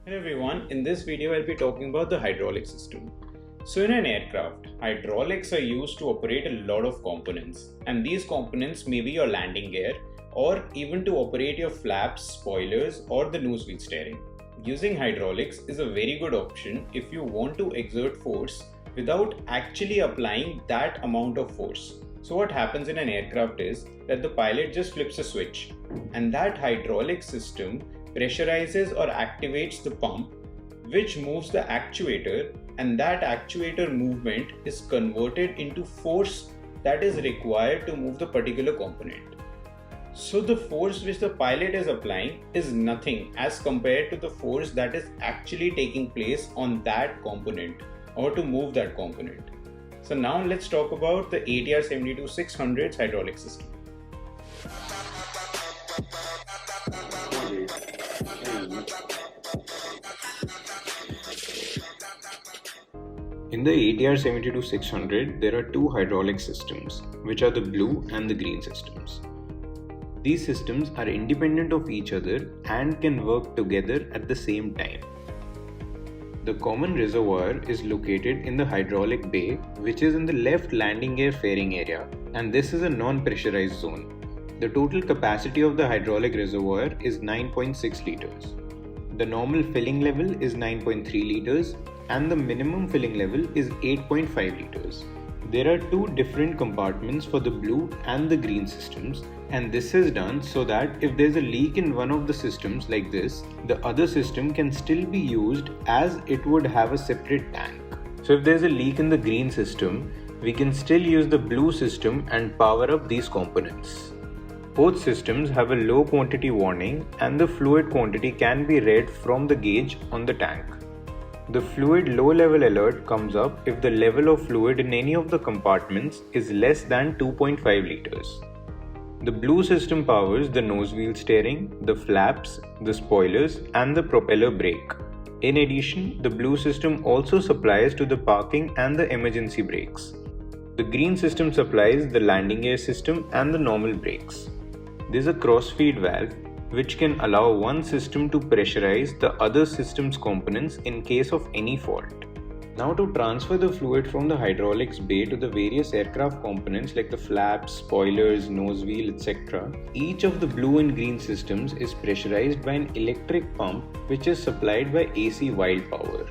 Hello everyone, in this video I'll be talking about the hydraulic system. So in an aircraft, hydraulics are used to operate a lot of components, and these components may be your landing gear or even to operate your flaps, spoilers or the nose wheel steering. Using hydraulics is a very good option if you want to exert force without actually applying that amount of force. So what happens in an aircraft is that the pilot just flips a switch and that hydraulic system pressurizes or activates the pump, which moves the actuator, and that actuator movement is converted into force that is required to move the particular component. So the force which the pilot is applying is nothing as compared to the force that is actually taking place on that component or to move that component. So now let's talk about the ATR 72-600's hydraulic system. In the ATR 72-600, there are two hydraulic systems, which are the blue and the green systems. These systems are independent of each other and can work together at the same time. The common reservoir is located in the hydraulic bay, which is in the left landing gear fairing area, and this is a non-pressurized zone. The total capacity of the hydraulic reservoir is 9.6 liters. The normal filling level is 9.3 liters and the minimum filling level is 8.5 liters. There are two different compartments for the blue and the green systems, and this is done so that if there's a leak in one of the systems like this, the other system can still be used as it would have a separate tank. So if there's a leak in the green system, we can still use the blue system and power up these components. Both systems have a low quantity warning and the fluid quantity can be read from the gauge on the tank. The fluid low level alert comes up if the level of fluid in any of the compartments is less than 2.5 liters. The blue system powers the nose wheel steering, the flaps, the spoilers and the propeller brake. In addition, the blue system also supplies to the parking and the emergency brakes. The green system supplies the landing gear system and the normal brakes. There is a cross-feed valve which can allow one system to pressurize the other system's components in case of any fault. Now to transfer the fluid from the hydraulics bay to the various aircraft components like the flaps, spoilers, nose wheel, etc., each of the blue and green systems is pressurized by an electric pump which is supplied by AC wild power.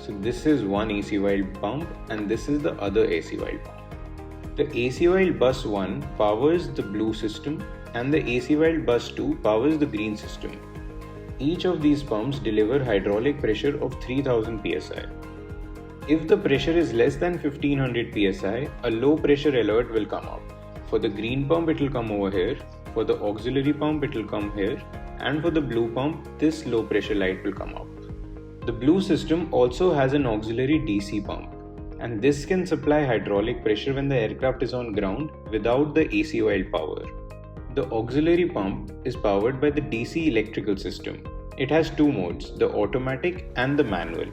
So this is one AC wild pump and this is the other AC wild pump. The AC wild bus 1 powers the blue system and the AC wild bus 2 powers the green system. Each of these pumps deliver hydraulic pressure of 3000 psi. If the pressure is less than 1500 psi, a low pressure alert will come up. For the green pump it will come over here, for the auxiliary pump it will come here, and for the blue pump this low pressure light will come up. The blue system also has an auxiliary DC pump, and this can supply hydraulic pressure when the aircraft is on ground without the AC wild power. The auxiliary pump is powered by the DC electrical system. It has two modes, the automatic and the manual.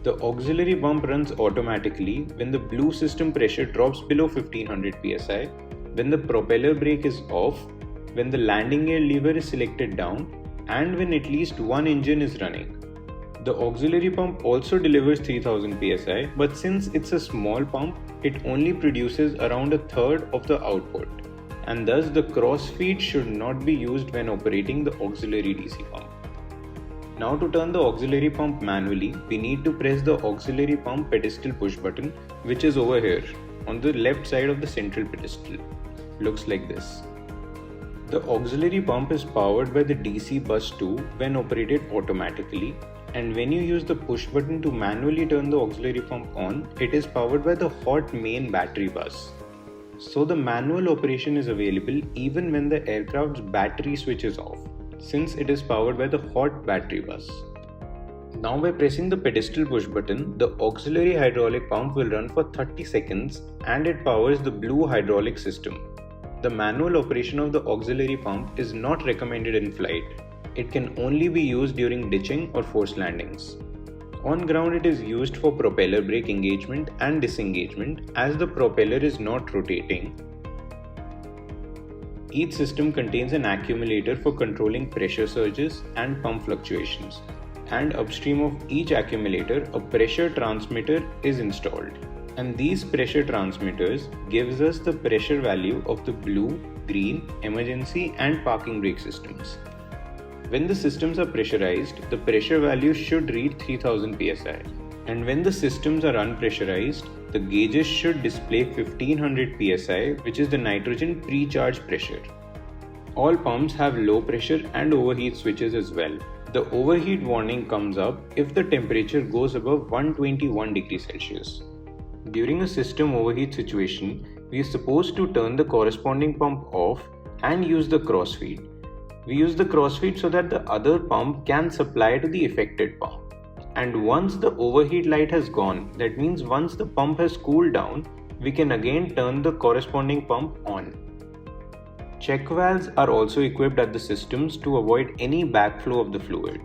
The auxiliary pump runs automatically when the blue system pressure drops below 1500 psi, when the propeller brake is off, when the landing gear lever is selected down, and when at least one engine is running. The auxiliary pump also delivers 3000 psi, but since it's a small pump, it only produces around a third of the output, and thus the cross-feed should not be used when operating the auxiliary DC pump. Now to turn the auxiliary pump manually, we need to press the auxiliary pump pedestal push button, which is over here on the left side of the central pedestal. Looks like this. The auxiliary pump is powered by the DC bus 2 when operated automatically, and when you use the push button to manually turn the auxiliary pump on, it is powered by the hot main battery bus. So the manual operation is available even when the aircraft's battery switch is off, since it is powered by the hot battery bus. Now by pressing the pedestal push button, the auxiliary hydraulic pump will run for 30 seconds and it powers the blue hydraulic system. The manual operation of the auxiliary pump is not recommended in flight. It can only be used during ditching or forced landings. On ground it is used for propeller brake engagement and disengagement as the propeller is not rotating. Each system contains an accumulator for controlling pressure surges and pump fluctuations. and upstream of each accumulator, a pressure transmitter is installed. And these pressure transmitters gives us the pressure value of the blue, green, emergency and parking brake systems. When the systems are pressurized, the pressure value should read 3000 psi. And when the systems are unpressurized, the gauges should display 1500 psi, which is the nitrogen pre-charge pressure. All pumps have low pressure and overheat switches as well. The overheat warning comes up if the temperature goes above 121 degrees Celsius. During a system overheat situation, we are supposed to turn the corresponding pump off and use the crossfeed. We use the crossfeed so that the other pump can supply to the affected pump. And once the overheat light has gone, that means once the pump has cooled down, we can again turn the corresponding pump on. Check valves are also equipped at the systems to avoid any backflow of the fluid.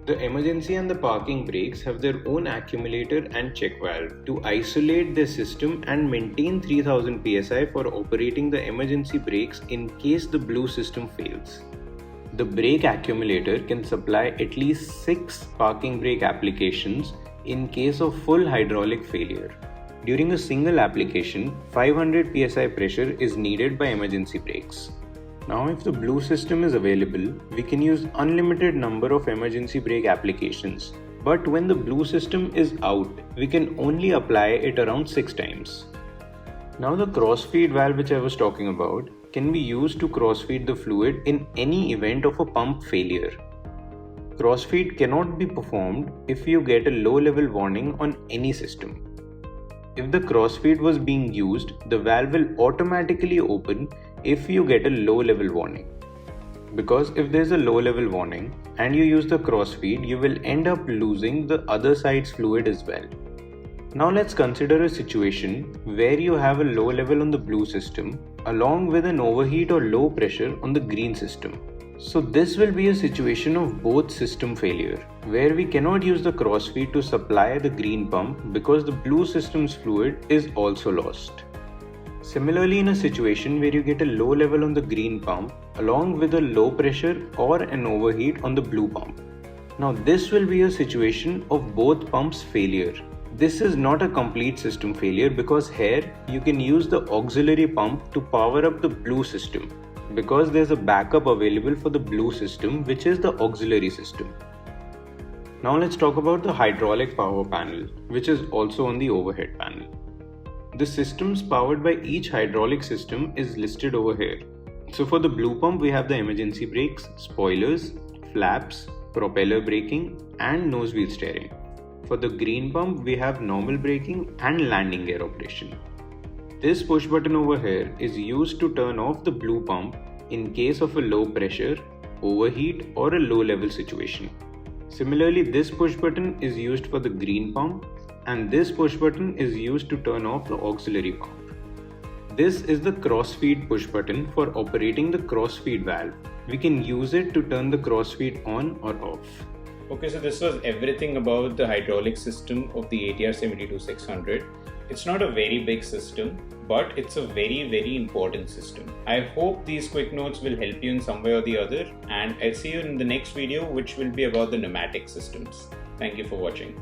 The emergency and the parking brakes have their own accumulator and check valve to isolate their system and maintain 3000 psi for operating the emergency brakes in case the blue system fails. The brake accumulator can supply at least 6 parking brake applications in case of full hydraulic failure. During a single application, 500 psi pressure is needed by emergency brakes. Now if the blue system is available, we can use unlimited number of emergency brake applications. But when the blue system is out, we can only apply it around 6 times. Now the crossfeed valve which I was talking about can be used to crossfeed the fluid in any event of a pump failure. Crossfeed cannot be performed if you get a low level warning on any system. If the crossfeed was being used, the valve will automatically open if you get a low level warning. Because if there's a low level warning and you use the crossfeed, you will end up losing the other side's fluid as well. Now let's consider a situation where you have a low level on the blue system along with an overheat or low pressure on the green system. So this will be a situation of both system failure, where we cannot use the crossfeed to supply the green pump because the blue system's fluid is also lost. Similarly, in a situation where you get a low level on the green pump along with a low pressure or an overheat on the blue pump. Now this will be a situation of both pumps failure. This is not a complete system failure because here you can use the auxiliary pump to power up the blue system, because there's a backup available for the blue system, which is the auxiliary system. Now let's talk about the hydraulic power panel, which is also on the overhead panel. The systems powered by each hydraulic system is listed over here. So for the blue pump, we have the emergency brakes, spoilers, flaps, propeller braking and nose wheel steering. For the green pump, we have normal braking and landing gear operation. This push button over here is used to turn off the blue pump in case of a low pressure, overheat or a low level situation. Similarly, this push button is used for the green pump and this push button is used to turn off the auxiliary pump. This is the crossfeed push button for operating the crossfeed valve. We can use it to turn the crossfeed on or off. Okay, so this was everything about the hydraulic system of the ATR 72600. It's not a very big system, but it's a very important system. I hope these quick notes will help you in some way or the other, and I'll see you in the next video, which will be about the pneumatic systems. Thank you for watching.